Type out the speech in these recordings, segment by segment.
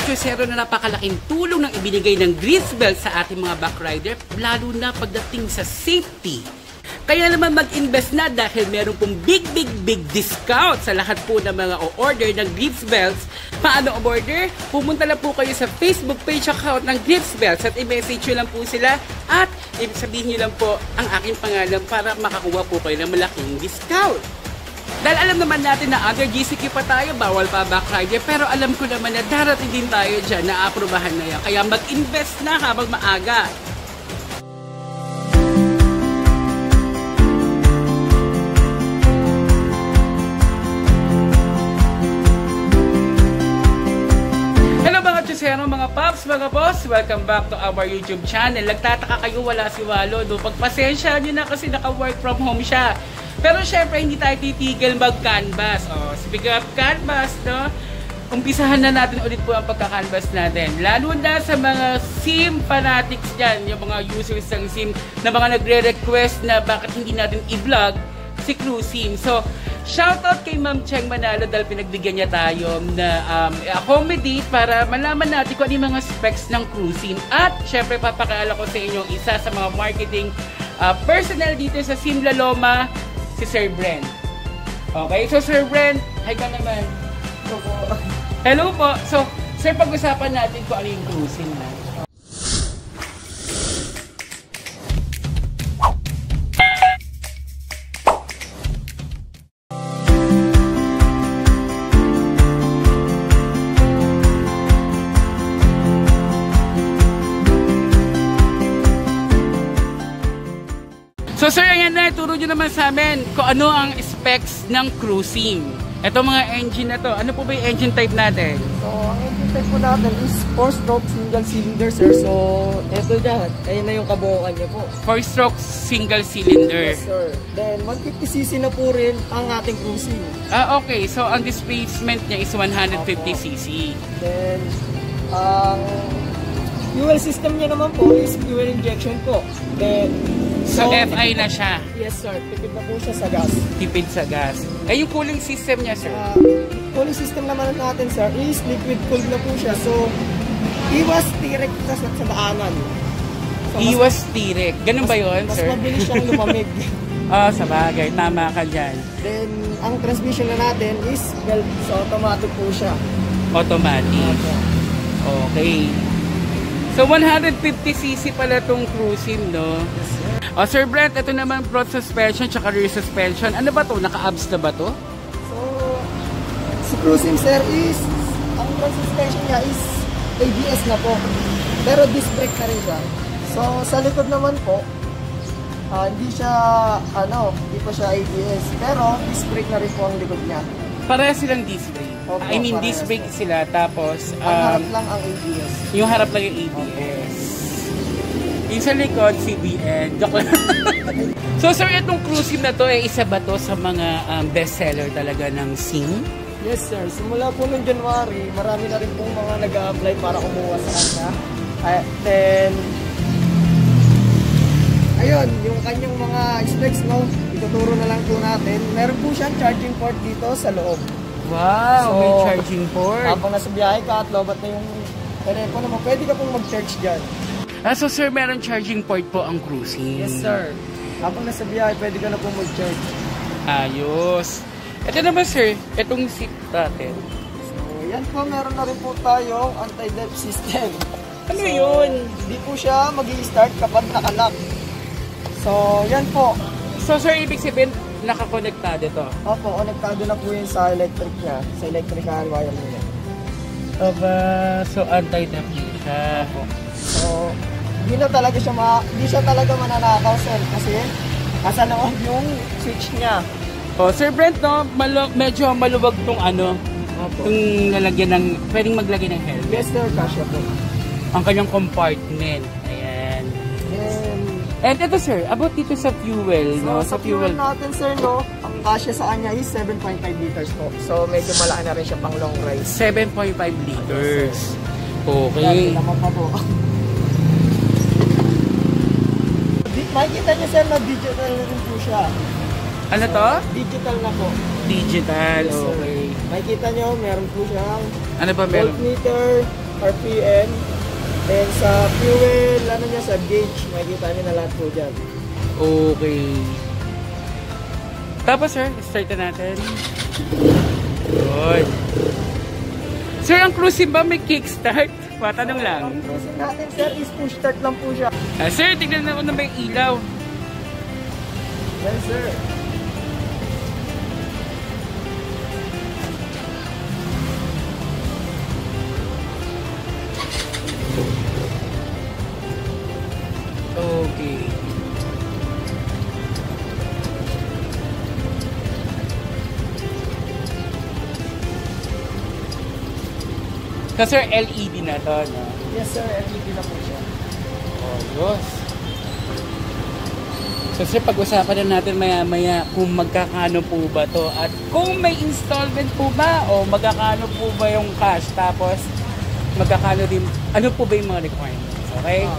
Chusero, na napakalaking tulong ng ibinigay ng grease belt sa ating mga backrider, lalo na pagdating sa safety. Kaya naman mag-invest na dahil meron pong big discount sa lahat po ng mga o-order ng grease belts. Paano o-order? Pumunta lang po kayo sa Facebook page account ng grease belts at i-message nyo lang po sila at sabihin nyo lang po ang aking pangalan para makakuha po kayo ng malaking discount. Dahil alam naman natin na under GCQ pa tayo, bawal pa backrider, pero alam ko naman na darating din tayo dyan na aprobahan na yan. Kaya mag-invest na habang maaga. Hello mga Chusero, mga paps, mga boss, welcome back to our YouTube channel. Nagtataka kayo wala si Walo, no? Pagpasensya nyo na kasi naka-work from home siya. Pero syempre, hindi tayo titigil mag-canvas. Speaking of canvas, no? Umpisahan na natin ulit po ang pagka-canvas natin. Lalo na sa mga sim fanatics dyan, yung mga users ng sim na mga nagre-request na bakit hindi natin i-vlog si CruSim. So, shoutout kay Ma'am Cheng Manalo dahil pinagbigyan niya tayo na accommodate para malaman natin kung ano yung mga specs ng CruSim. At syempre, papakilala ko sa inyo isa sa mga marketing personnel dito sa Sim La Loma, si Sir Brent. Okay, so Sir Brent, hi ka naman. Hello po. So, Sir, pag-usapan natin kung ano yung CruSim na. So sir, ayan na, turo nyo naman sa amin kung ano ang specs ng CruSim. Ito mga engine na to, ano po ba yung engine type natin? So, ang engine type po natin is 4-stroke single cylinder, sir. So, ito dyan, ayun na yung kabuuan niya po. 4-stroke single cylinder. Yes, sir. Then, 150cc na po rin ang ating CruSim. Okay. So, ang displacement niya is 150cc. Then, ang fuel system niya naman po is fuel injection po. Then, so FI na siya? Yes, sir. Tipid na po siya sa gas. Tipid sa gas. Eh, yung cooling system niya, sir? Cooling system naman natin, sir, is liquid cooled na po siya. So, iwas direct sa daanan. So, iwas direct. Ganun ba yun, sir? Mas mabilis siyang lumamig. Sa bagay. Tama ka dyan. Then, ang transmission na natin is belt. So, automatic po siya. Automatic. Okay. So, 150cc pala itong CruSim, no? Yes, sir. Sir Brent, ito naman front suspension tsaka rear suspension. Ano ba to? Naka-abs na ba to? So, si CruSim, sir, is ang front suspension niya is ABS na po. Pero disc brake na rin siya. So, sa likod naman po, hindi pa siya ABS. Pero, disc brake na rin po ang likod niya. Pareha silang disc brake. Opo, I mean, disc brake sila. Tapos, ang harap lang ang ABS. Yung harap lang yung ABS. Yung sa likod, CBN. Joke lang. So, sir, itong CruSim na to, isa ba to sa mga bestseller talaga ng SIM? Yes, sir. Simula po noong January, marami na rin pong mga nag-a-apply para kumuha sa kanya. Then, ayun, yung kanyang mga specs, no, ituturo na lang po natin. Meron po siyang charging port dito sa loob. Wow, so, may charging port. Habang nasa biyahe ka at lobat na yung telepono mo, pwede ka pong mag-charge dyan. So sir, meron charging port po ang CruSim. Yes, sir. Habang nasa biyahe, pwede ka na pong mag-charge. Ayos. Ito naman sir, itong seat natin. So, yan po, meron na rin po tayong anti-dep system. Ano yun? Hindi po siya mag-i-start kapag nakalock. So, yan po. So sir, ibig sabihin, nakakonektado to? Opo, konektado na po yun sa electric niya, sa electrical wire niya. So anti-dep siya. Opo. So, hindi siya talaga mananakaw, sir, kasi nasa loob yung switch niya. Sir Brent, no, medyo maluwag tong itong lalagyan ng, pwedeng maglagay ng helmet. Yes, sir, kasya po. Ang kanyang compartment. Ayan. And ito sir, about dito sa fuel, no? Sa fuel natin, sir, no, ang kasya sa kanya is 7.5 liters po. So, medyo malaki na rin siya pang long ride. 7.5 liters. Okay. Naman pa po. Makikita niyo, sir, na digital na rin po siya. Ano to? Digital na po. Digital, yes, okay. Makikita niyo, meron po siyang ano ba meron? voltmeter, RPM. Then sa fuel, ano niya, sa gauge, makikita niyo na lahat po dyan. Okay. Tapos sir, start na natin. Good. Sir, ang cruising ba may kickstart? Patanong lang. Ang cruising natin, sir, is push start lang po siya. Sir, tignan na ko na may ilaw. Yes, sir. Okay. Kasi sir, LED na to, no? Yes, sir, LED na po siya. Oh, yes. So sir, pag-usapan na natin maya-maya kung magkakano po ba to at kung may installment po ba o magkakano po ba yung cash, tapos magkakano din, ano po ba yung mga requirements, okay?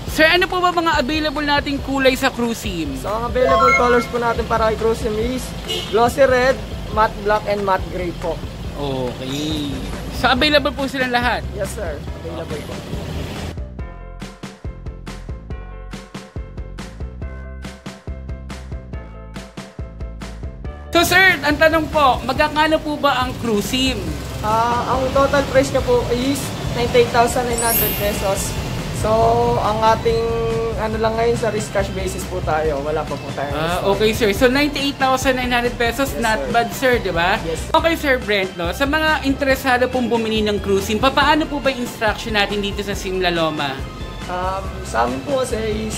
Sir, ano po ba mga available nating kulay sa Cruisim? So, ang available colors po natin para kay Cruisim is glossy red, matte black, and matte gray po. Okay. So, available po silang lahat? Yes, sir. Available po. So, sir, ang tanong po, magkakano po ba ang Cruisim? Ang total price niya po is 98,900 pesos. So, ang ating ano lang ngayon sa risk cash basis po tayo. Wala pa po tayo. Okay, sir. So, 98,900 pesos, Yes, not sir. bad, sir, di ba? Yes. Okay, Sir Brent, no? Sa mga interesado pong bumili ng Cruisim, paano po ba yung instruction natin dito sa Simla Loma? Sa amin po kasi is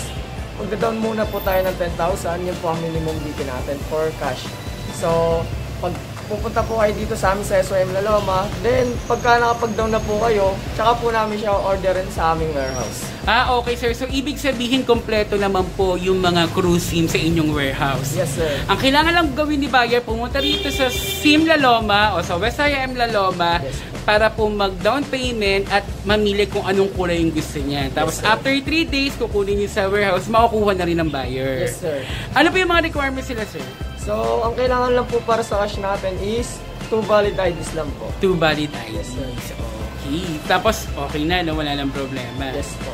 magda-down muna po tayo ng 10,000. Yun po ang minimum dito natin for cash. So, pag pupunta po kayo dito sa amin sa SOM La Loma, then pagka nakapag-down na po kayo, tsaka po namin siya orderin sa aming warehouse. Okay, sir. So, ibig sabihin, kompleto naman po yung mga Cruisim sa inyong warehouse. Yes, sir. Ang kailangan lang gawin ni buyer, pumunta rito sa Sim La Loma o sa West IM La Loma, Yes, para po mag-down payment at mamili kung anong kulay yung gusto niya. Tapos, Yes, sir. after 3 days, kukunin niyo sa warehouse, makukuha na rin ng buyer. Yes, sir. Ano po yung mga requirements sila, sir? So, ang kailangan lang po para sa cash natin is 2 valid IDs lang po. 2 valid IDs. Yes, sir. Okay. Tapos, okay na, no? Wala nang problema. Yes po.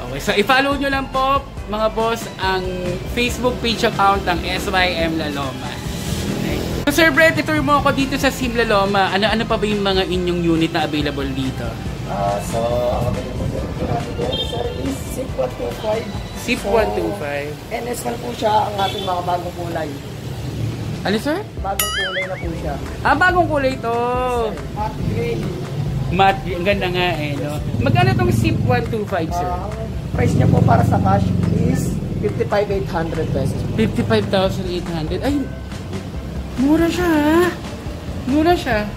Okay, so i-follow nyo lang po, mga boss, ang Facebook page account ng SYM La Loma. Okay. So, Sir Brent, ituloy mo ako dito sa Sim La Loma. Ano pa ba yung mga inyong unit na available dito? So, ang available po natin dito, sir, is SIP 125. SIP So, 125. NS1 po siya ang ating mga bagong kulay. Ano, sir? Bagong kulay na po siya. Bagong kulay to. Matte gray. Matte, ang ganda nga eh, no? Magkano tong SIP 125, sir? Ang price niya po para sa cash is 55,800 pesos. 55,800. Ay, mura siya, ha? Mura siya.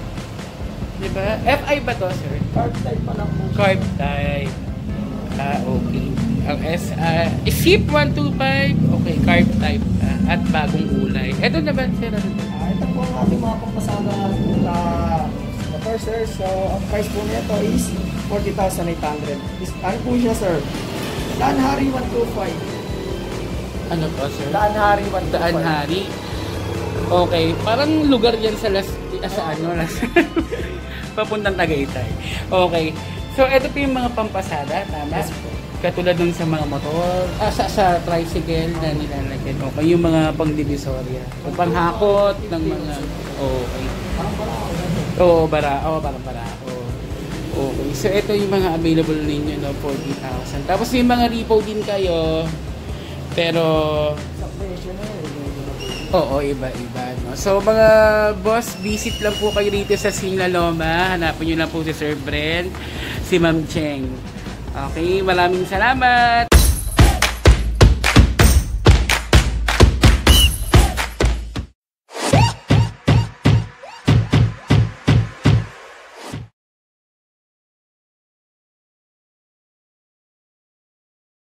Diba? FI ba to, sir? Carb type pa lang po siya. Carb type. Okay. Ang SIP 125. Okay, carb type. At bagong kulay. Ito naman, sir. Ito po ang ating mga pampasada na motor, sir. So, ang price po nito is 40,800. Ano po siya, sir? Daan Hari 125. Ano po, sir? Daan Hari 125. Daan Hari. Okay. Parang lugar yan sa papuntang Tagaytay. Okay. So, ito po yung mga pampasada. Tama? Yes po. Katulad dun sa mga motor, sa tricycle na nilalagyan. Okay, yung mga pang-divisoria. O panghakot ng mga... Okay. Oo, parang barako. Okay, so ito yung mga available ninyo, no, 40,000. Tapos yung mga repo din kayo, pero... Sa presyo na yun. Oo, iba-iba, no? So, mga boss, visit lang po kayo dito sa Sim La Loma. Hanapin nyo lang po si Sir Brent, si Ma'am Cheng. Okay, maraming salamat.